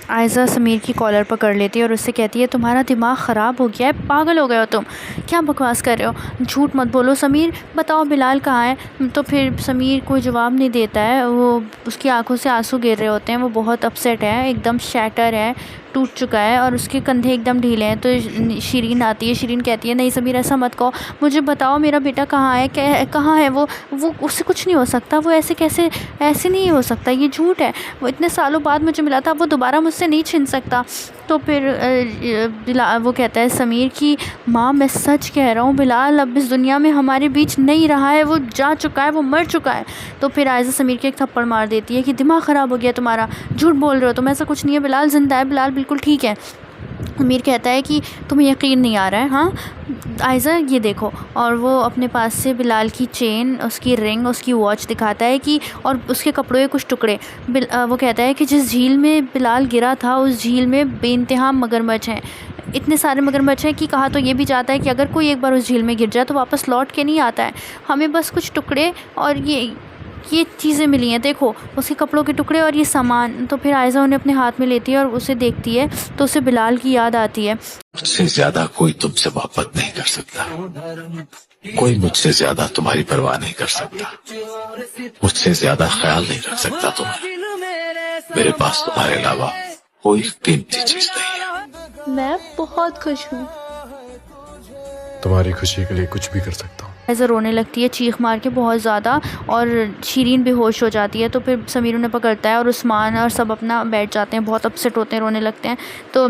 आयज़ा समीर की कॉलर पकड़ लेती है और उससे कहती है तुम्हारा दिमाग ख़राब हो गया है, पागल हो गए हो तुम, क्या बकवास कर रहे हो, झूठ मत बोलो समीर, बताओ बिलाल कहाँ है। तो फिर समीर कोई जवाब नहीं देता है, वो उसकी आंखों से आंसू गिर रहे होते हैं, वो बहुत अपसेट है, एकदम शैटर है, टूट चुका है और उसके कंधे एकदम ढीले हैं। तो शिरीन आती है, शिरीन कहती है नहीं समीर ऐसा मत कहो, मुझे बताओ मेरा बेटा कहाँ है, कहाँ है वो उससे कुछ नहीं हो सकता, वो ऐसे नहीं हो सकता, ये झूठ है, वो इतने सालों बाद मुझे मिला था, वो दोबारा मुझसे नहीं छिन सकता। तो फिर वो कहता है समीर की माँ मैं सच कह रहा हूँ, बिलाल अब इस दुनिया में हमारे बीच नहीं रहा है, वो जा चुका है, वो मर चुका है। तो फिर आयज़ा समीर के एक थप्पड़ मार देती है कि दिमाग ख़राब हो गया तुम्हारा, झूठ बोल रहे हो तुम, ऐसा कुछ नहीं है, बिलाल ज़िंदा है, बिलाल बिल्कुल ठीक है। अमीर कहता है कि तुम्हें यकीन नहीं आ रहा है, हाँ आयज़ा ये देखो, और वो अपने पास से बिलाल की चेन, उसकी रिंग, उसकी वॉच दिखाता है कि और उसके कपड़ों के कुछ टुकड़े। वो कहता है कि जिस झील में बिलाल गिरा था उस झील में बेइंतहा मगरमच्छ हैं, इतने सारे मगरमच्छ हैं कि कहा तो ये भी जाता है कि अगर कोई एक बार उस झील में गिर जाए तो वापस लौट के नहीं आता है, हमें बस कुछ टुकड़े और ये चीज़ें मिली हैं, देखो उसके कपड़ों के टुकड़े और ये सामान। तो फिर आयज़ा उन्हें अपने हाथ में लेती है और उसे देखती है तो उसे बिलाल की याद आती है। मुझसे ज्यादा कोई तुमसे मोहब्बत नहीं कर सकता, कोई मुझसे ज्यादा तुम्हारी परवाह नहीं कर सकता, मुझसे ज्यादा ख्याल नहीं रख सकता तुम्हें, मेरे पास तुम्हारे अलावा कोई कीमती चीज नहीं है। मैं बहुत खुश हूँ, तुम्हारी खुशी के लिए कुछ भी कर सकता हूँ। ऐसा रोने लगती है चीख मार के बहुत ज़्यादा, और शिरीन बेहोश हो जाती है। तो फिर समीर उन्हें पकड़ता है और उस्मान और सब अपना बैठ जाते हैं, बहुत अपसेट होते हैं, रोने लगते हैं। तो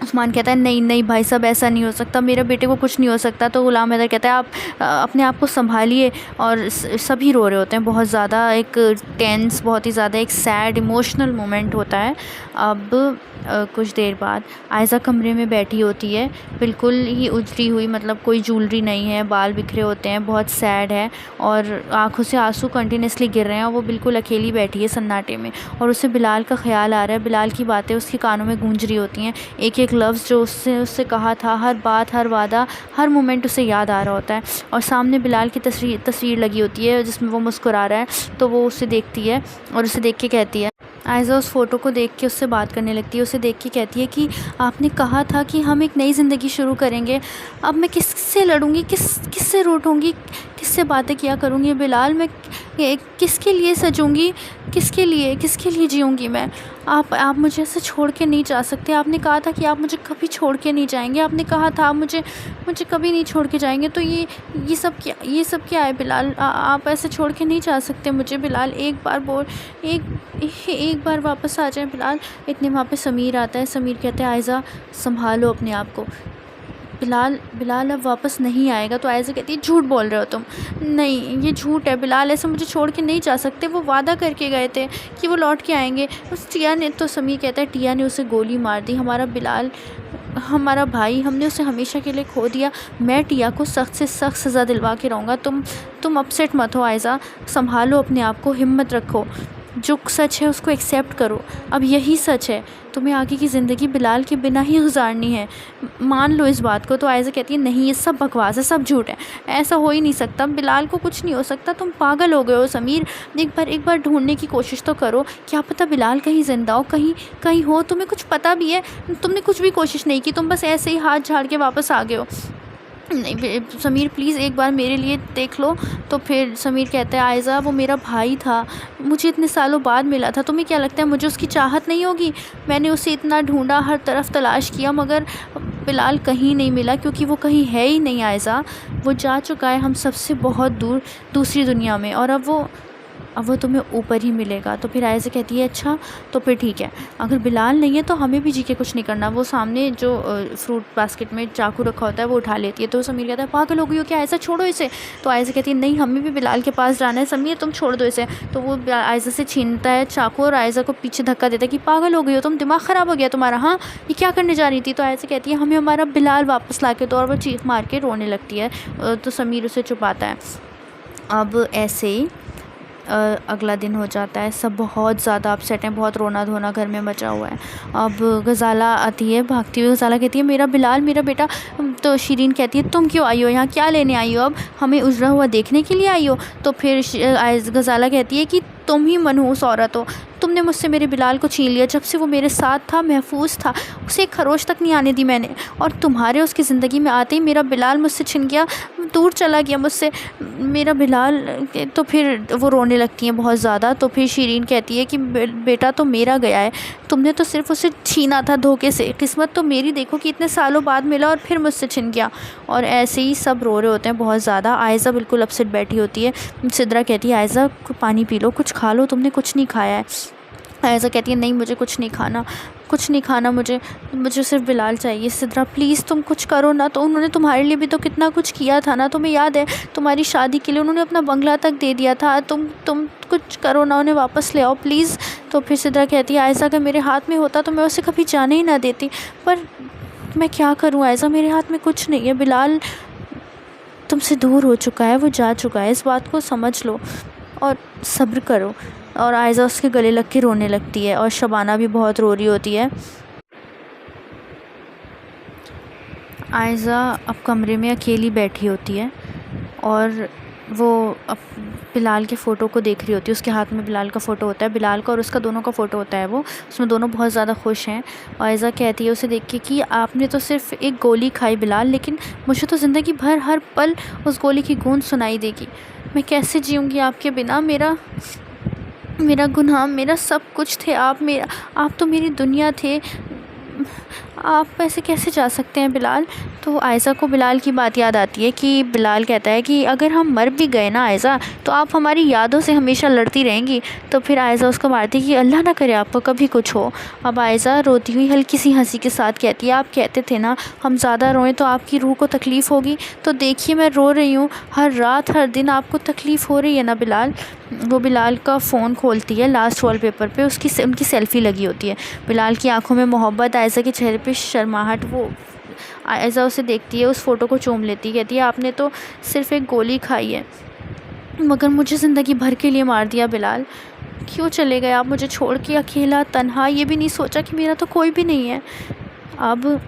उस्मान कहता है नहीं नहीं भाई साहब ऐसा नहीं हो सकता, मेरे बेटे को कुछ नहीं हो सकता। तो गुलाम हैदर कहता है आप अपने आप को संभालिए, और सभी रो रहे होते हैं बहुत ज़्यादा, एक टेंस, बहुत ही ज़्यादा एक सैड इमोशनल मोमेंट होता है। अब कुछ देर बाद आयज़ा कमरे में बैठी होती है, बिल्कुल ही उजड़ी हुई, मतलब कोई ज्वेलरी नहीं है, बाल बिखरे होते हैं, बहुत सैड है और आंखों से आंसू कंटिन्यूसली गिर रहे हैं, और वो बिल्कुल अकेली बैठी है सन्नाटे में, और उसे बिलाल का ख्याल आ रहा है, बिलाल की बातें उसके कानों में गूंज रही होती हैं, एक एक लफ्ज़ जो उससे कहा था, हर बात, हर वादा, हर मोमेंट उसे याद आ रहा होता है। और सामने बिलाल की तस्वीर लगी होती है जिसमें वो मुस्कुरा रहा है। तो वो उसे देखती है और उसे देख के कहती है, आयज़ा उस फ़ोटो को देख के उससे बात करने लगती है, उसे देख के कहती है कि आपने कहा था कि हम एक नई ज़िंदगी शुरू करेंगे, अब मैं किससे लड़ूंगी, किससे रूठूंगी, किससे बातें किया करूंगी बिलाल, मैं किसके लिए सजूंगी, किसके लिए जीऊंगी मैं, आप मुझे ऐसे छोड़ के नहीं जा सकते, आपने कहा था कि आप मुझे कभी छोड़ के नहीं जाएंगे, आपने कहा था आप मुझे कभी नहीं छोड़ के जाएंगे, तो ये सब क्या है बिलाल, आप ऐसे छोड़ के नहीं जा सकते मुझे बिलाल, एक बार वापस आ जाए बिलाल। इतने वहाँ पे समीर आता है, समीर कहते हैं आयज़ा संभालो अपने आप को, बिलाल अब वापस नहीं आएगा। तो आयज़ा कहती है झूठ बोल रहे हो तुम, नहीं ये झूठ है बिलाल, ऐसे मुझे छोड़ के नहीं जा सकते, वो वादा करके गए थे कि वो लौट के आएंगे। उस टिया ने, तो समीर कहता है टिया ने उसे गोली मार दी, हमारा बिलाल हमारा भाई, हमने उसे हमेशा के लिए खो दिया, मैं टिया को सख्त से सख्त सज़ा दिलवा के रहूँगा। तुम अपसेट मत हो आयज़ा, संभालो अपने आप को, हिम्मत रखो, जो सच है उसको एक्सेप्ट करो, अब यही सच है, तुम्हें आगे की ज़िंदगी बिलाल के बिना ही गुजारनी है, मान लो इस बात को। तो आयज़ा कहती है नहीं ये सब बकवास है, सब झूठ है, ऐसा हो ही नहीं सकता, बिलाल को कुछ नहीं हो सकता, तुम पागल हो गए हो समीर, एक बार ढूंढने की कोशिश तो करो, क्या पता बिलाल कहीं ज़िंदा हो, कहीं हो, तुम्हें कुछ पता भी है, तुमने कुछ भी कोशिश नहीं की, तुम बस ऐसे ही हाथ झाड़ के वापस आ गए हो। नहीं समीर प्लीज़ एक बार मेरे लिए देख लो। तो फिर समीर कहता है आयज़ा वो मेरा भाई था, मुझे इतने सालों बाद मिला था, तुम्हें क्या लगता है मुझे उसकी चाहत नहीं होगी, मैंने उसे इतना ढूंढा, हर तरफ तलाश किया, मगर बिलाल कहीं नहीं मिला, क्योंकि वो कहीं है ही नहीं आयज़ा, वो जा चुका है हम सबसे बहुत दूर, दूसरी दुनिया में, और अब वो तुम्हें ऊपर ही मिलेगा। तो फिर आयज़ा कहती है अच्छा तो फिर ठीक है, अगर बिलाल नहीं है तो हमें भी जी के कुछ नहीं करना। वो सामने जो फ्रूट बास्केट में चाकू रखा होता है वो उठा लेती है। तो समीर कहता है पागल हो गई हो क्या, ऐसा छोड़ो इसे। तो आयज़ा कहती है नहीं हमें भी बिलाल के पास जाना है, समीर तुम छोड़ दो इसे। तो वो आयज़ा से छीनता है चाकू और आयज़ा को पीछे धक्का देता है कि पागल हो गई हो तुम, दिमाग ख़राब हो गया तुम्हारा, हाँ ये क्या करने जा रही थी। तो आयज़ा कहती है हमें हमारा बिलाल वापस ला के दो, और वो चीख मार के रोने लगती है। तो समीर उसे छुपाता है। अब ऐसे ही अगला दिन हो जाता है, सब बहुत ज़्यादा अपसेट हैं, बहुत रोना धोना घर में मचा हुआ है। अब गज़ाला आती है भागती हुई, गज़ाला कहती है मेरा बिलाल, मेरा बेटा। तो शिरीन कहती है तुम क्यों आई हो यहाँ, क्या लेने आई हो, अब हमें उजड़ा हुआ देखने के लिए आई हो। तो फिर गज़ाला कहती है कि तुम ही मनहूस औरत हो। तुमने मुझसे मेरे बिलाल को छीन लिया। जब से वो मेरे साथ था, महफूज था, उसे एक खरोच तक नहीं आने दी मैंने। और तुम्हारे उसकी ज़िंदगी में आते ही मेरा बिलाल मुझसे छिन गया, दूर चला गया मुझसे मेरा बिलाल। तो फिर वो रोने लगती हैं बहुत ज़्यादा। तो फिर शीरीन कहती है कि बेटा तो मेरा गया है, तुमने तो सिर्फ उसे छीना था धोखे से। किस्मत तो मेरी देखो कि इतने सालों बाद मिला और फिर मुझसे छिन गया। और ऐसे ही सब रो रहे होते हैं बहुत ज़्यादा। आयज़ा बिल्कुल अपसेट बैठी होती है। सिद्रा कहती है आयज़ा पानी पी लो, कुछ खा लो, तुमने कुछ नहीं खाया है। आयज़ा कहती है नहीं, मुझे कुछ नहीं खाना, कुछ नहीं खाना, मुझे सिर्फ बिलाल चाहिए। सिद्रा प्लीज़ तुम कुछ करो ना। तो उन्होंने तुम्हारे लिए भी तो कितना कुछ किया था ना, तुम्हें याद है? तुम्हारी शादी के लिए उन्होंने अपना बंगला तक दे दिया था। तुम कुछ करो ना, उन्हें वापस ले आओ प्लीज़। तो फिर सिद्रा कहती है आयज़ा अगर मेरे हाथ में होता तो मैं उसे कभी जाने ही ना देती, पर मैं क्या करूँ आयज़ा, मेरे हाथ में कुछ नहीं है। बिलाल तुमसे दूर हो चुका है, वो जा चुका है, इस बात को समझ लो और सब्र करो। और आयज़ा उसके गले लग के रोने लगती है और शबाना भी बहुत रो रही होती है। आयज़ा अब कमरे में अकेली बैठी होती है और वो अब बिलाल के फ़ोटो को देख रही होती है। उसके हाथ में बिलाल का फ़ोटो होता है, बिलाल का और उसका दोनों का फ़ोटो होता है। वो उसमें दोनों बहुत ज़्यादा खुश हैं। आयज़ा कहती है उसे देख के कि आपने तो सिर्फ़ एक गोली खाई बिलाल, लेकिन मुझे तो ज़िंदगी भर हर पल उस गोली की गूंज सुनाई देगी। मैं कैसे जीऊँगी आपके बिना? मेरा गुनाह, मेरा सब कुछ थे आप तो मेरी दुनिया थे। आप ऐसे कैसे जा सकते हैं बिलाल? तो आयज़ा को बिलाल की बात याद आती है कि बिलाल कहता है कि अगर हम मर भी गए ना आयज़ा, तो आप हमारी यादों से हमेशा लड़ती रहेंगी। तो फिर आयज़ा उसको मारती है कि अल्लाह ना करे आपको कभी कुछ हो। अब आयज़ा रोती हुई हल्की सी हंसी के साथ कहती है आप कहते थे ना हम ज़्यादा रोएं तो आपकी रूह को तकलीफ़ होगी, तो देखिए मैं रो रही हूँ, हर रात हर दिन आपको तकलीफ़ हो रही है ना बिलाल। वो बिलाल का फ़ोन खोलती है, लास्ट वॉलपेपर पे उनकी सेल्फ़ी लगी होती है। बिलाल की आंखों में मोहब्बत, आयज़ा के चेहरे पे शर्माहट। वो आयज़ा उसे देखती है, उस फ़ोटो को चूम लेती है, कहती है आपने तो सिर्फ़ एक गोली खाई है, मगर मुझे ज़िंदगी भर के लिए मार दिया बिलाल। क्यों चले गए आप मुझे छोड़ के अकेला तन्हा? ये भी नहीं सोचा कि मेरा तो कोई भी नहीं है। अब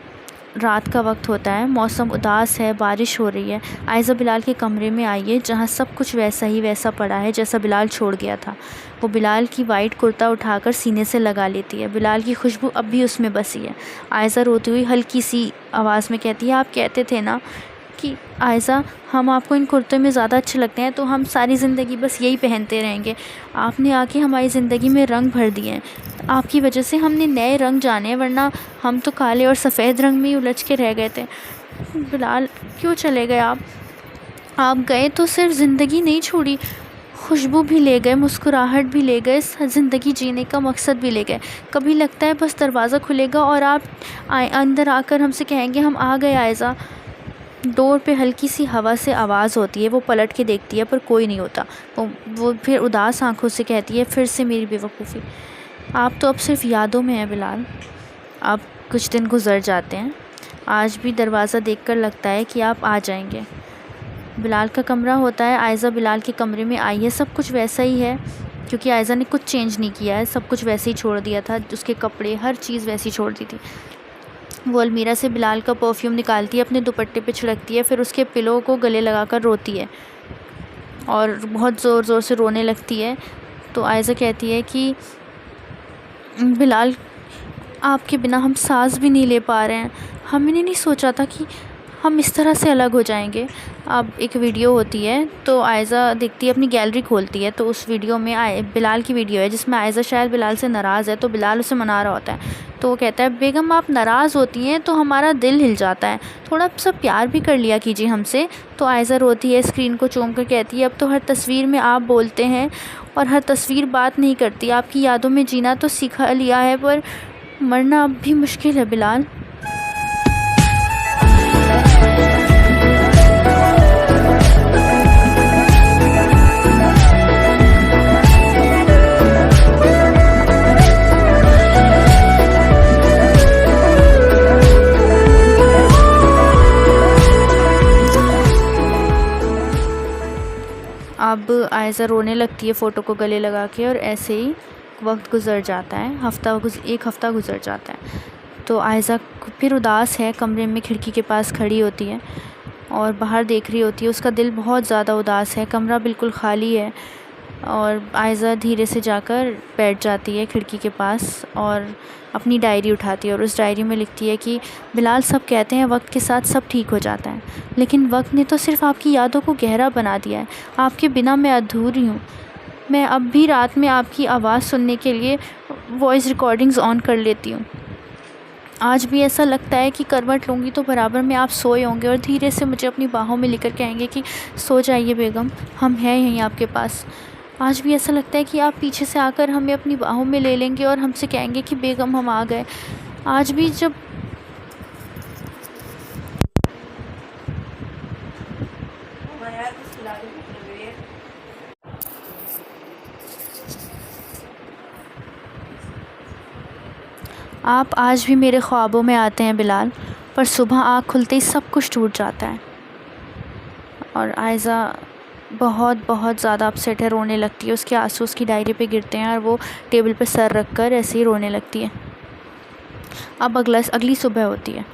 रात का वक्त होता है, मौसम उदास है, बारिश हो रही है। आयज़ा बिलाल के कमरे में आई है जहाँ सब कुछ वैसा ही वैसा पड़ा है जैसा बिलाल छोड़ गया था। वो बिलाल की वाइट कुर्ता उठाकर सीने से लगा लेती है। बिलाल की खुशबू अब भी उसमें बसी है। आयज़ा रोती हुई हल्की सी आवाज़ में कहती है आप कहते थे ना कि आयज़ा हम आपको इन कुर्ते में ज़्यादा अच्छे लगते हैं, तो हम सारी ज़िंदगी बस यही पहनते रहेंगे। आपने आके हमारी ज़िंदगी में रंग भर दिए हैं, आपकी वजह से हमने नए रंग जाने, वरना हम तो काले और सफ़ेद रंग में ही उलझ के रह गए थे। बिलाल क्यों चले गए आप गए तो सिर्फ ज़िंदगी नहीं छोड़ी, खुशबू भी ले गए, मुस्कुराहट भी ले गए, ज़िंदगी जीने का मकसद भी ले गए। कभी लगता है बस दरवाज़ा खुलेगा और आप अंदर आकर हमसे कहेंगे हम आ गए आयज़ा। डोर पे हल्की सी हवा से आवाज़ होती है। वो पलट के देखती है पर कोई नहीं होता। वो फिर उदास आंखों से कहती है फिर से मेरी बेवकूफ़ी, आप तो अब सिर्फ यादों में हैं बिलाल। अब कुछ दिन गुजर जाते हैं। आज भी दरवाज़ा देखकर लगता है कि आप आ जाएंगे। बिलाल का कमरा होता है, आयज़ा बिलाल के कमरे में आई है। सब कुछ वैसा ही है क्योंकि आयज़ा ने कुछ चेंज नहीं किया है, सब कुछ वैसे ही छोड़ दिया था। उसके कपड़े हर चीज़ वैसी छोड़ दी थी। वो अलमीरा से बिलाल का परफ्यूम निकालती है, अपने दुपट्टे पे छिड़कती है, फिर उसके पिलो को गले लगाकर रोती है और बहुत ज़ोर ज़ोर से रोने लगती है। तो आयज़ा कहती है कि बिलाल आपके बिना हम सांस भी नहीं ले पा रहे हैं, हमने नहीं सोचा था कि हम इस तरह से अलग हो जाएंगे। अब एक वीडियो होती है तो आयज़ा देखती है, अपनी गैलरी खोलती है तो उस वीडियो में बिलाल की वीडियो है जिसमें आयज़ा शायद बिलाल से नाराज़ है, तो बिलाल उसे मना रहा होता है। तो वो कहता है बेगम आप नाराज़ होती हैं तो हमारा दिल हिल जाता है, थोड़ा सा प्यार भी कर लिया कीजिए हमसे। तो आयज़ा रोती है, स्क्रीन को चूम कर कहती है अब तो हर तस्वीर में आप बोलते हैं और हर तस्वीर बात नहीं करती। आपकी यादों में जीना तो सिखा लिया है पर मरना अब भी मुश्किल है बिलाल। अब आयज़ा रोने लगती है फ़ोटो को गले लगा के और ऐसे ही वक्त गुज़र जाता है। एक हफ़्ता गुज़र जाता है। तो आयज़ा फिर उदास है, कमरे में खिड़की के पास खड़ी होती है और बाहर देख रही होती है। उसका दिल बहुत ज़्यादा उदास है, कमरा बिल्कुल खाली है और आयज़ा धीरे से जाकर बैठ जाती है खिड़की के पास और अपनी डायरी उठाती है और उस डायरी में लिखती है कि बिलाल, सब कहते हैं वक्त के साथ सब ठीक हो जाता है, लेकिन वक्त ने तो सिर्फ़ आपकी यादों को गहरा बना दिया है। आपके बिना मैं अधूरी हूँ। मैं अब भी रात में आपकी आवाज़ सुनने के लिए वॉइस रिकॉर्डिंग्स ऑन कर लेती हूँ। आज भी ऐसा लगता है कि करवट लूँगी तो बराबर में आप सोए होंगे और धीरे से मुझे अपनी बाहों में लेकर कहेंगे कि सो जाइए बेगम, हम हैं यहीं आपके पास। आज भी ऐसा लगता है कि आप पीछे से आकर हमें अपनी बाहों में ले लेंगे और हमसे कहेंगे कि बेगम हम आ गए। आज भी जब आप आज भी मेरे ख्वाबों में आते हैं बिलाल, पर सुबह आँख खुलते ही सब कुछ टूट जाता है। और आयज़ा बहुत बहुत ज़्यादा अपसेट है, रोने लगती है। उसके आंसू उसकी डायरी पे गिरते हैं और वो टेबल पे सर रख कर ऐसे ही रोने लगती है। अब अगली सुबह होती है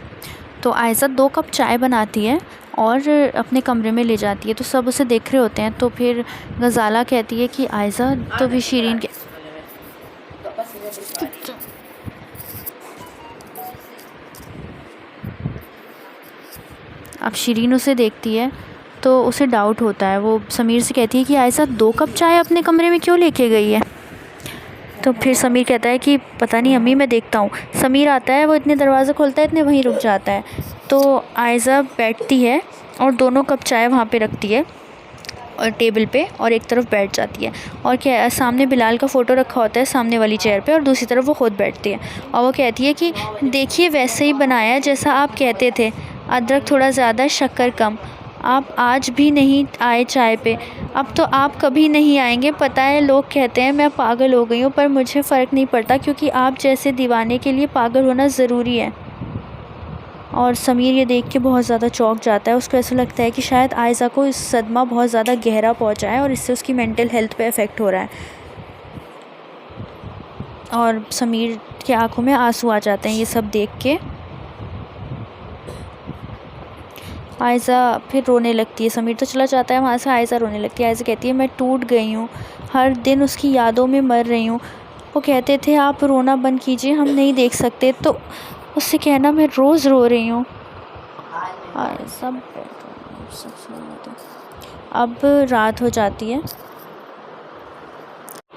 तो आयज़ा 2 कप चाय बनाती है और अपने कमरे में ले जाती है। तो सब उसे देख रहे होते हैं। तो फिर गज़ाला कहती है कि आयज़ा तो भी शिरीन के अब शिरीन उसे देखती है तो उसे डाउट होता है। वो समीर से कहती है कि आयशा 2 कप चाय अपने कमरे में क्यों लेके गई है। तो फिर समीर कहता है कि पता नहीं अम्मी, मैं देखता हूँ। समीर आता है, वो इतने दरवाज़ा खोलता है, इतने वहीं रुक जाता है। तो आयशा बैठती है और दोनों कप चाय वहाँ पे रखती है और टेबल पे, और एक तरफ बैठ जाती है। और क्या, सामने बिलाल का फ़ोटो रखा होता है सामने वाली चेयर पे, और दूसरी तरफ वो खुद बैठती है। और वो कहती है कि देखिए वैसे ही बनाया जैसा आप कहते थे, अदरक थोड़ा ज़्यादा, शक्कर कम। आप आज भी नहीं आए चाय पे, अब तो आप कभी नहीं आएंगे। पता है लोग कहते हैं मैं पागल हो गई हूँ, पर मुझे फ़र्क नहीं पड़ता क्योंकि आप जैसे दीवाने के लिए पागल होना ज़रूरी है। और समीर ये देख के बहुत ज़्यादा चौंक जाता है। उसको ऐसा लगता है कि शायद आयशा को इस सदमा बहुत ज़्यादा गहरा पहुँचा है और इससे उसकी मेंटल हेल्थ पे इफ़ेक्ट हो रहा है। और समीर की आंखों में आंसू आ जाते हैं ये सब देख के। आयशा फिर रोने लगती है। समीर तो चला जाता है वहाँ से, आयशा रोने लगती है। आयशा कहती है मैं टूट गई हूँ, हर दिन उसकी यादों में मर रही हूँ। वो कहते थे आप रोना बंद कीजिए, हम नहीं देख सकते, तो उससे कहना मैं रोज़ रो रही हूँ। अब रात हो जाती है।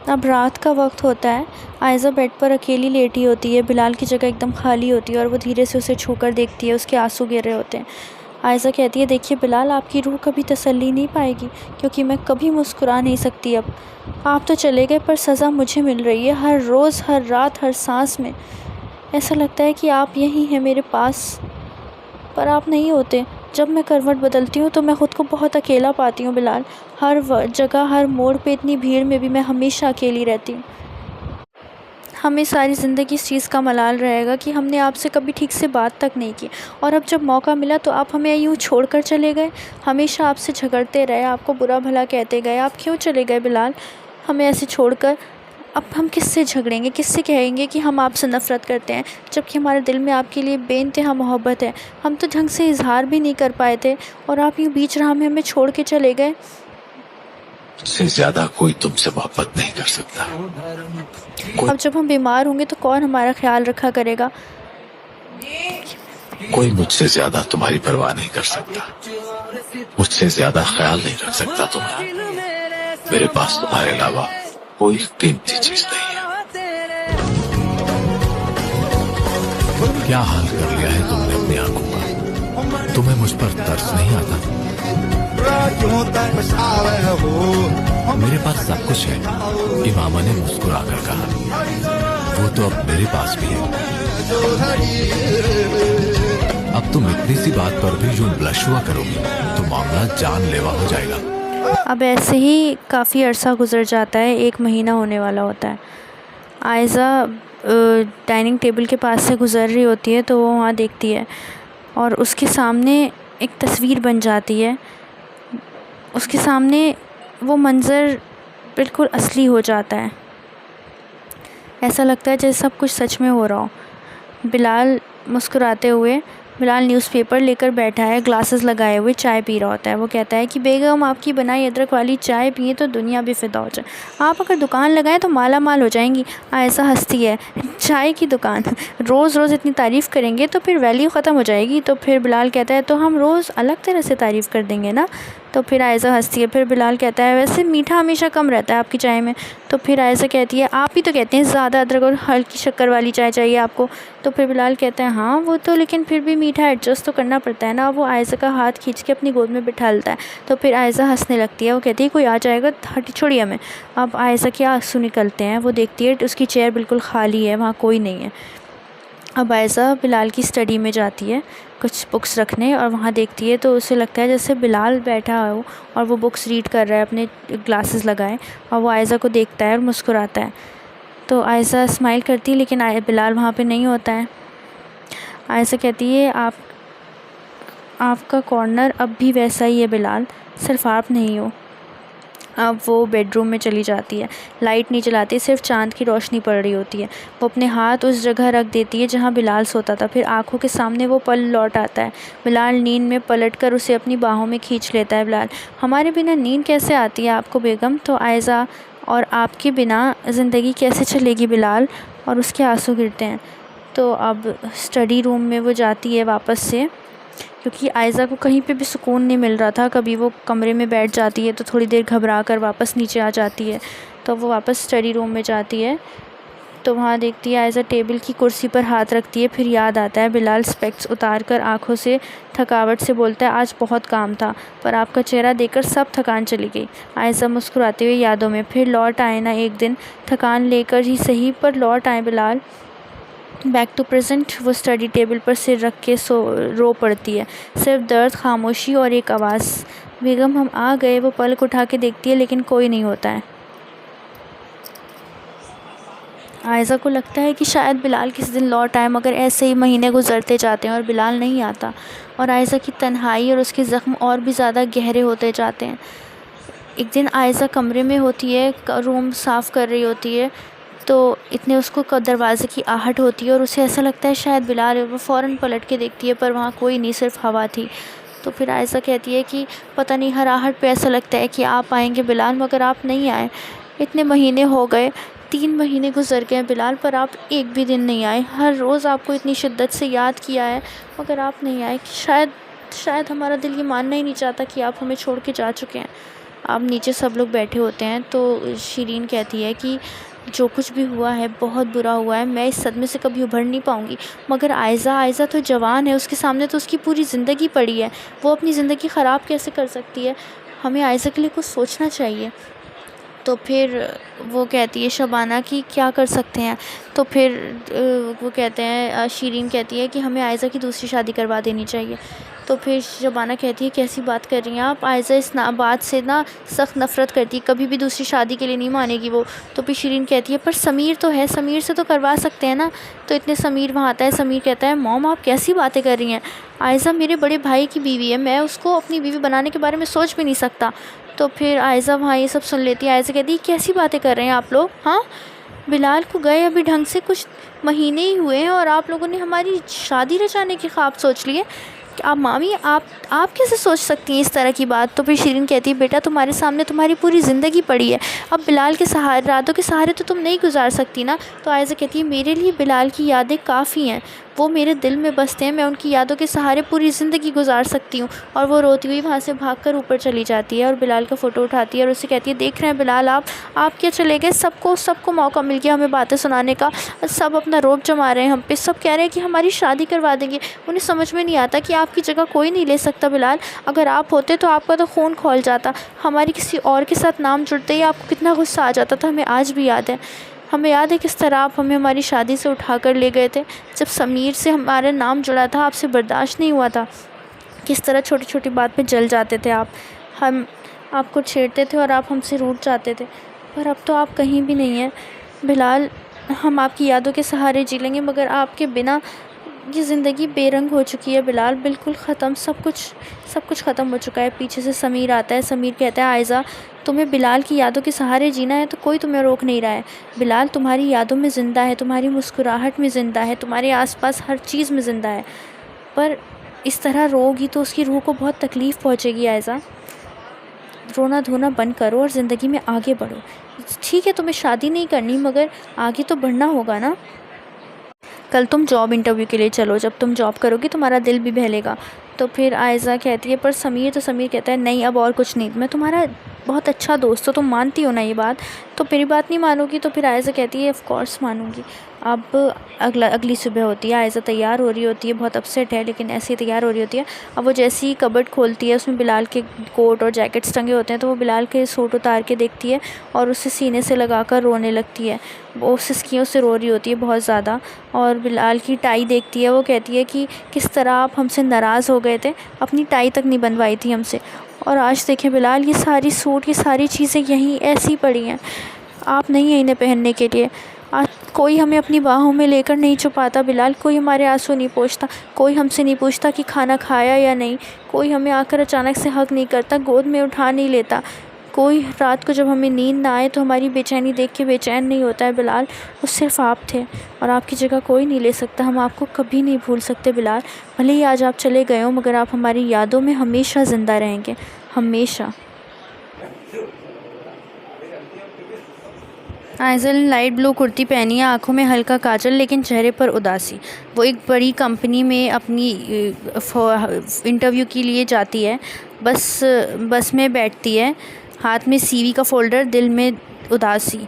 अब रात का वक्त होता है। आयशा बेड पर अकेली लेटी होती है। बिलाल की जगह एकदम खाली होती है और वो धीरे से उसे छूकर देखती है। उसके आंसू गिर रहे होते हैं। आयशा कहती है देखिए बिलाल, आपकी रूह कभी तसल्ली नहीं पाएगी क्योंकि मैं कभी मुस्कुरा नहीं सकती। अब आप तो चले गए, पर सज़ा मुझे मिल रही है हर रोज़, हर रात, हर सांस में। ऐसा लगता है कि आप यहीं हैं मेरे पास, पर आप नहीं होते। जब मैं करवट बदलती हूँ तो मैं ख़ुद को बहुत अकेला पाती हूँ बिलाल। हर जगह, हर मोड़ पे, इतनी भीड़ में भी मैं हमेशा अकेली रहती हूँ। हमें सारी ज़िंदगी इस चीज़ का मलाल रहेगा कि हमने आपसे कभी ठीक से बात तक नहीं की, और अब जब मौका मिला तो आप हमें यूँ छोड़कर चले गए। हमेशा आपसे झगड़ते रहे, आपको बुरा भला कहते गए। आप क्यों चले गए बिलाल, हमें ऐसे छोड़कर? अब हम किससे झगड़ेंगे, किससे कहेंगे कि हम आपसे नफ़रत करते हैं, जबकि हमारे दिल में आपके लिए बेइंतहा मोहब्बत है। हम तो ढंग से इजहार भी नहीं कर पाए थे और आप यूँ बीच राह में हमें छोड़ के चले गए। से ज्यादा कोई तुमसे मोहब्बत नहीं कर सकता। अब जब हम बीमार होंगे तो कौन हमारा ख्याल रखा करेगा? कोई मुझसे ज्यादा तुम्हारी परवाह नहीं कर सकता, मुझसे ज्यादा ख्याल नहीं रख सकता तुम्हारा। मेरे पास तुम्हारे अलावा कोई कीमती चीज नहीं है। क्या हाल कर लिया है तुमने अपनी आंखों का? तुम्हें मुझ पर तरस नहीं आता? मेरे पास सब कुछ है, इमामा ने मुस्कुरा कर कहा। वो तो अब मेरे पास भी है। अब तुम इतनी सी बात पर भी जो ब्लश हुआ करोगी तो मामला जानलेवा हो जाएगा। अब ऐसे ही काफ़ी अरसा गुजर जाता है। 1 महीना होने वाला होता है। आयशा डाइनिंग टेबल के पास से गुज़र रही होती है तो वो वहाँ देखती है और उसके सामने एक तस्वीर बन जाती है। उसके सामने वो मंज़र बिल्कुल असली हो जाता है। ऐसा लगता है जैसे सब कुछ सच में हो रहा हो। बिलाल मुस्कुराते हुए बिलाल न्यूज़पेपर लेकर बैठा है, ग्लासेस लगाए हुए चाय पी रहा होता है। वो कहता है कि बेगम आपकी बनाई अदरक वाली चाय पिए तो दुनिया भी फ़िदा हो जाए। आप अगर दुकान लगाएं तो माला माल हो जाएंगी। आयशा हंसती है, चाय की दुकान, रोज़ रोज़ इतनी तारीफ़ करेंगे तो फिर वैल्यू ख़त्म हो जाएगी। तो फिर बिलाल कहता है तो हम रोज़ अलग तरह से तारीफ़ कर देंगे ना। तो फिर आयशा हंसती है। फिर बिलाल कहता है वैसे मीठा हमेशा कम रहता है आपकी चाय में। तो फिर आयशा कहती है आप ही तो कहते हैं ज़्यादा अदरक और हल्की शक्कर वाली चाय चाहिए आपको। तो फिर बिलाल कहता है हाँ वो तो, लेकिन फिर भी मीठा एडजस्ट तो करना पड़ता है ना। वो आयशा का हाथ खींच के अपनी गोद में बिठा लेता है। तो फिर आयशा हंसने लगती है। वो कहती है कोई आ जाएगा, हटी छोड़िए हमें। अब आयशा के आंसू निकलते हैं। वो देखती है उसकी चेयर बिल्कुल खाली है, वहाँ कोई नहीं है। अब आयशा बिलाल की स्टडी में जाती है कुछ बुक्स रखने, और वहाँ देखती है तो उसे लगता है जैसे बिलाल बैठा हो और वो बुक्स रीड कर रहा है अपने ग्लासेस लगाए, और वो आयशा को देखता है और मुस्कुराता है। तो आयशा स्माइल करती है, लेकिन बिलाल वहाँ पे नहीं होता है। आयशा कहती है आपका कॉर्नर अब भी वैसा ही है बिलाल, सिर्फ आप नहीं हो। अब वो बेडरूम में चली जाती है। लाइट नहीं जलाती, सिर्फ चांद की रोशनी पड़ रही होती है। वो अपने हाथ उस जगह रख देती है जहाँ बिलाल सोता था। फिर आंखों के सामने वो पल लौट आता है। बिलाल नींद में पलटकर उसे अपनी बाहों में खींच लेता है। बिलाल, हमारे बिना नींद कैसे आती है आपको बेगम? तो आयशा, और आपके बिना ज़िंदगी कैसे चलेगी बिलाल? और उसके आंसू गिरते हैं। तो अब स्टडी रूम में वो जाती है वापस से, क्योंकि आयशा को कहीं पे भी सुकून नहीं मिल रहा था। कभी वो कमरे में बैठ जाती है तो थोड़ी देर घबरा कर वापस नीचे आ जाती है। तो वो वापस स्टडी रूम में जाती है तो वहाँ देखती है आयशा टेबल की कुर्सी पर हाथ रखती है। फिर याद आता है। बिलाल स्पेक्स उतार कर आँखों से थकावट से बोलता है आज बहुत काम था, पर आपका चेहरा देखकर सब थकान चली गई। आयशा मुस्कुराते हुए यादों में, फिर लौट आए ना एक दिन, थकान लेकर ही सही पर लौट आए बिलाल। Back to present. वो स्टडी टेबल पर सिर रख के रो पड़ती है। सिर्फ दर्द, खामोशी और एक आवाज़, बेगम हम आ गए। वो पलक उठा के देखती है लेकिन कोई नहीं होता है। आयशा को लगता है कि शायद बिलाल किसी दिन लौट आए, मगर ऐसे ही महीने गुजरते जाते हैं और बिलाल नहीं आता। और आयशा की तन्हाई और उसके ज़ख्म और भी ज़्यादा गहरे होते जाते हैं। एक दिन आयशा कमरे में होती है, रूम साफ़ कर रही होती है, तो इतने उसको दरवाज़े की आहट होती है और उसे ऐसा लगता है शायद बिलाल है। वो फ़ौरन पलट के देखती है पर वहाँ कोई नहीं, सिर्फ हवा थी। तो फिर आयशा कहती है कि पता नहीं हर आहट पे ऐसा लगता है कि आप आएंगे बिलाल, मगर आप नहीं आए। इतने महीने हो गए, 3 महीने गुजर गए बिलाल, पर आप एक भी दिन नहीं आए। हर रोज़ आपको इतनी शिद्दत से याद किया है, मगर आप नहीं आए। शायद हमारा दिल ये मानना ही नहीं चाहता कि आप हमें छोड़ के जा चुके हैं। अब नीचे सब लोग बैठे होते हैं तो शिरीन कहती है कि जो कुछ भी हुआ है बहुत बुरा हुआ है, मैं इस सदमे से कभी उभर नहीं पाऊँगी। मगर आयशा तो जवान है, उसके सामने तो उसकी पूरी ज़िंदगी पड़ी है। वो अपनी ज़िंदगी ख़राब कैसे कर सकती है? हमें आयशा के लिए कुछ सोचना चाहिए। तो फिर वो कहती है शबाना कि क्या कर सकते हैं? तो फिर वो कहते हैं, शिरीन कहती है कि हमें आयशा की दूसरी शादी करवा देनी चाहिए। तो फिर शबाना कहती है कैसी बात कर रही हैं आप? आयशा इस बात से ना सख्त नफ़रत करती है, कभी भी दूसरी शादी के लिए नहीं मानेगी वो। तो फिर शिरीन कहती है पर समीर तो है, समीर से तो करवा सकते हैं ना। तो इतने समीर वहाँ आता है। समीर कहता है मॉम आप कैसी बातें कर रही हैं? आयशा मेरे बड़े भाई की बीवी है, मैं उसको अपनी बीवी बनाने के बारे में सोच भी नहीं सकता। तो फिर आयशा वहाँ ये सब सुन लेती है। आयशा कहती है कैसी बातें कर रहे हैं आप लोग? हाँ, बिलाल को गए अभी ढंग से कुछ महीने ही हुए हैं और आप लोगों ने हमारी शादी रचाने के ख्वाब सोच लिए। आप मामी, आप कैसे सोच सकती हैं इस तरह की बात? तो फिर शिरीन कहती है बेटा तुम्हारे सामने तुम्हारी पूरी ज़िंदगी पड़ी है, अब बिलाल के सहारे, रातों के सहारे तो तुम नहीं गुजार सकती ना। तो आयशा कहती है मेरे लिए बिलाल की यादें काफ़ी हैं, वो मेरे दिल में बसते हैं, मैं उनकी यादों के सहारे पूरी ज़िंदगी गुजार सकती हूँ। और वो रोती हुई वहाँ से भागकर ऊपर चली जाती है और बिलाल का फ़ोटो उठाती है और उससे कहती है देख रहे हैं बिलाल, आप क्या चले गए? सबको मौका मिल गया हमें बातें सुनाने का, सब अपना रोब जमा रहे हैं हम पे, सब कह रहे हैं कि हमारी शादी करवा देंगे। उन्हें समझ में नहीं आता कि आपकी जगह कोई नहीं ले सकता बिलाल। अगर आप होते तो आपका तो खून खौल जाता, हमारी किसी और के साथ नाम जुड़ते ही आपको कितना गुस्सा आ जाता था, हमें आज भी याद है। हमें याद है किस तरह आप हमें हमारी शादी से उठा कर ले गए थे, जब समीर से हमारा नाम जुड़ा था, आपसे बर्दाश्त नहीं हुआ था। किस तरह छोटी छोटी बात पे जल जाते थे आप, हम आपको छेड़ते थे और आप हमसे रूठ जाते थे। पर अब तो आप कहीं भी नहीं हैं बिलाल, हम आपकी यादों के सहारे जी लेंगे, मगर आपके बिना ये ज़िंदगी बेरंग हो चुकी है बिलाल, बिल्कुल ख़त्म, सब कुछ ख़त्म हो चुका है। पीछे से समीर आता है। समीर कहता है आयशा तुम्हें बिलाल की यादों के सहारे जीना है तो कोई तुम्हें रोक नहीं रहा है। बिलाल तुम्हारी यादों में ज़िंदा है, तुम्हारी मुस्कुराहट में ज़िंदा है, तुम्हारे आसपास हर चीज़ में ज़िंदा है। पर इस तरह रोगी तो उसकी रूह को बहुत तकलीफ़ पहुँचेगी आयज़ा। रोना धोना बंद करो और ज़िंदगी में आगे बढ़ो। ठीक है, तुम्हें शादी नहीं करनी, मगर आगे तो बढ़ना होगा ना। कल तुम जॉब इंटरव्यू के लिए चलो, जब तुम जॉब करोगी तुम्हारा दिल भी बहलेगा। तो फिर आयज़ा कहती है पर समीर, तो समीर कहता है नहीं, अब और कुछ नहीं, मैं तुम्हारा बहुत अच्छा दोस्त हो, तुम मानती हो ना ये बात, तो मेरी बात नहीं मानोगी? तो फिर आयज़ा कहती है ऑफ़ कोर्स मानूंगी। अब अगली सुबह होती है, आयज़ा तैयार हो रही होती है, बहुत अपसेट है लेकिन ऐसे ही तैयार हो रही होती है। अब वो जैसे ही कबर्ड खोलती है उसमें बिलाल के कोट और जैकेट्स टंगे होते हैं, तो वो बिलाल के सूट उतार के देखती है और उसे सीने से लगाकर रोने लगती है। वो सिसकियों से रो रही होती है बहुत ज़्यादा। और बिलाल की टाई देखती है, वो कहती है कि किस तरह आप हमसे नाराज़ हो गए थे, अपनी टाई तक नहीं बनवाई थी हमसे, और आज देखें बिलाल ये सारी सूट, ये सारी चीज़ें यहीं ऐसी पड़ी हैं, आप नहीं हैं इन्हें पहनने के लिए। आज कोई हमें अपनी बाहों में लेकर नहीं छुपाता बिलाल, कोई हमारे आंसू नहीं पोंछता, कोई हमसे नहीं पूछता कि खाना खाया या नहीं, कोई हमें आकर अचानक से हक नहीं करता, गोद में उठा नहीं लेता, कोई रात को जब हमें नींद ना आए तो हमारी बेचैनी देख के बेचैन नहीं होता है बिलाल। वो सिर्फ आप थे और आपकी जगह कोई नहीं ले सकता। हम आपको कभी नहीं भूल सकते बिलाल, भले ही आज आप चले गए हो, मगर आप हमारी यादों में हमेशा ज़िंदा रहेंगे, हमेशा। आयज़ा ने लाइट ब्लू कुर्ती पहनी है, आंखों में हल्का काजल लेकिन चेहरे पर उदासी। वो एक बड़ी कंपनी में अपनी इंटरव्यू के लिए जाती है। बस में बैठती है, हाथ में सीवी का फ़ोल्डर, दिल में उदासी।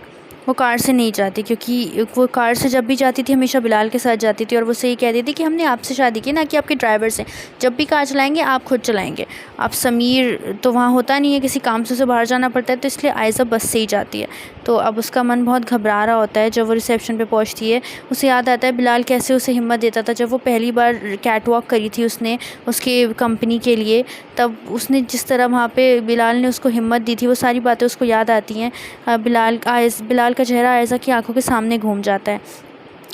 वो कार से नहीं जाती, क्योंकि वो कार से जब भी जाती थी हमेशा बिलाल के साथ जाती थी और वो से ये कहती थी कि हमने आपसे शादी की, ना कि आपके ड्राइवर से। जब भी कार चलाएंगे आप खुद चलाएंगे। अब समीर तो वहाँ होता नहीं है, किसी काम से उसे बाहर जाना पड़ता है, तो इसलिए आयज़ा बस से ही जाती है। तो अब उसका मन बहुत घबरा रहा होता है। जब वो रिसेप्शन पे पहुँचती है उसे याद आता है बिलाल कैसे उसे हिम्मत देता था जब वो पहली बार कैट वॉक करी थी उसने उसके कंपनी के लिए। तब उसने जिस तरह वहाँ पे बिलाल ने उसको हिम्मत दी थी, वो सारी बातें उसको याद आती हैं। बिलाल का चेहरा आयज़ा की आंखों के सामने घूम जाता है।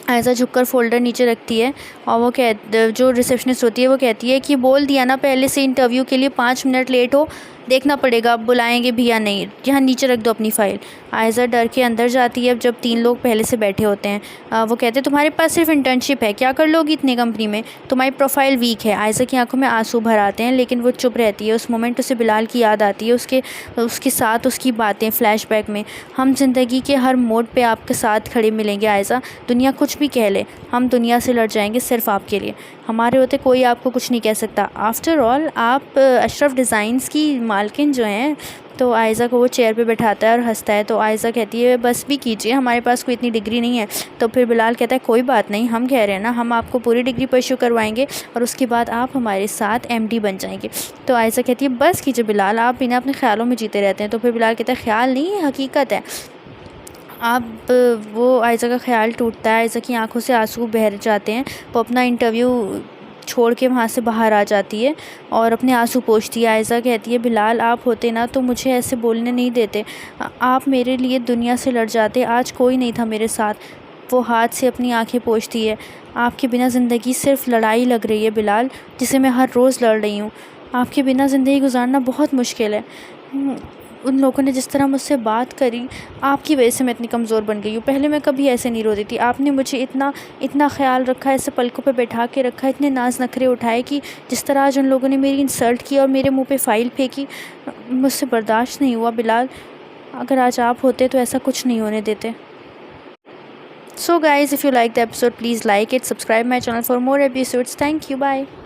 आयज़ा झुककर फ़ोल्डर नीचे रखती है और वो जो रिसेप्शनिस्ट होती है वो कहती है कि बोल दिया ना पहले से, इंटरव्यू के लिए 5 मिनट लेट हो, देखना पड़ेगा अब बुलाएंगे भी या नहीं, यहाँ नीचे रख दो अपनी फ़ाइल। आयज़ा डर के अंदर जाती है जब 3 लोग पहले से बैठे होते हैं। वो कहते हैं तुम्हारे पास सिर्फ इंटर्नशिप है, क्या कर लोगी इतनी कंपनी में, तुम्हारी प्रोफाइल वीक है। आयज़ा की आंखों में आंसू भर आते हैं लेकिन वो चुप रहती है। उस मोमेंट उसे बिलाल की याद आती है, उसके साथ उसकी बातें फ्लैशबैक में। हम जिंदगी के हर मोड़ पे आपके साथ खड़े मिलेंगे आयज़ा, दुनिया कुछ भी कह ले, हम दुनिया से लड़ जाएंगे सिर्फ आपके लिए। हमारे होते कोई आपको कुछ नहीं कह सकता। आफ्टर ऑल आप अशरफ डिज़ाइंस की मालकिन जो हैं। तो आयज़ा को वो चेयर पे बैठाता है और हंसता है। तो आयज़ा कहती है बस भी कीजिए, हमारे पास कोई इतनी डिग्री नहीं है। तो फिर बिलाल कहता है कोई बात नहीं, हम कह रहे हैं ना, हम आपको पूरी डिग्री परस्यू करवाएंगे और उसके बाद आप हमारे साथ MD बन जाएंगे। तो आयज़ा कहती है बस कीजिए बिलाल, आप बिना अपने ख्यालों में जीते रहते हैं। तो फिर बिलाल कहता है ख्याल नहीं, हकीकत है। अब वो आयज़ा का ख्याल टूटता है, आयज़ा की आंखों से आंसू बह जाते हैं। वो अपना इंटरव्यू छोड़ के वहाँ से बाहर आ जाती है और अपने आंसू पोंछती है। आयज़ा कहती है बिलाल आप होते ना तो मुझे ऐसे बोलने नहीं देते, आप मेरे लिए दुनिया से लड़ जाते, आज कोई नहीं था मेरे साथ। वो हाथ से अपनी आंखें पोंछती है। आपके बिना ज़िंदगी सिर्फ लड़ाई लग रही है बिलाल, जिसे मैं हर रोज़ लड़ रही हूँ। आपके बिना ज़िंदगी गुजारना बहुत मुश्किल है। उन लोगों ने जिस तरह मुझसे बात करी, आपकी वजह से मैं इतनी कमज़ोर बन गई हूँ। पहले मैं कभी ऐसे नहीं रोती थी, आपने मुझे इतना ख़्याल रखा, ऐसे पलकों पे बैठा के रखा, इतने नाज नखरे उठाए कि जिस तरह आज उन लोगों ने मेरी इंसल्ट की और मेरे मुंह पे फ़ाइल फेंकी, मुझसे बर्दाश्त नहीं हुआ बिलाल। अगर आज आप होते तो ऐसा कुछ नहीं होने देते। So guys, if you like the episode, please like it, subscribe my channel for more episodes. Thank you, bye.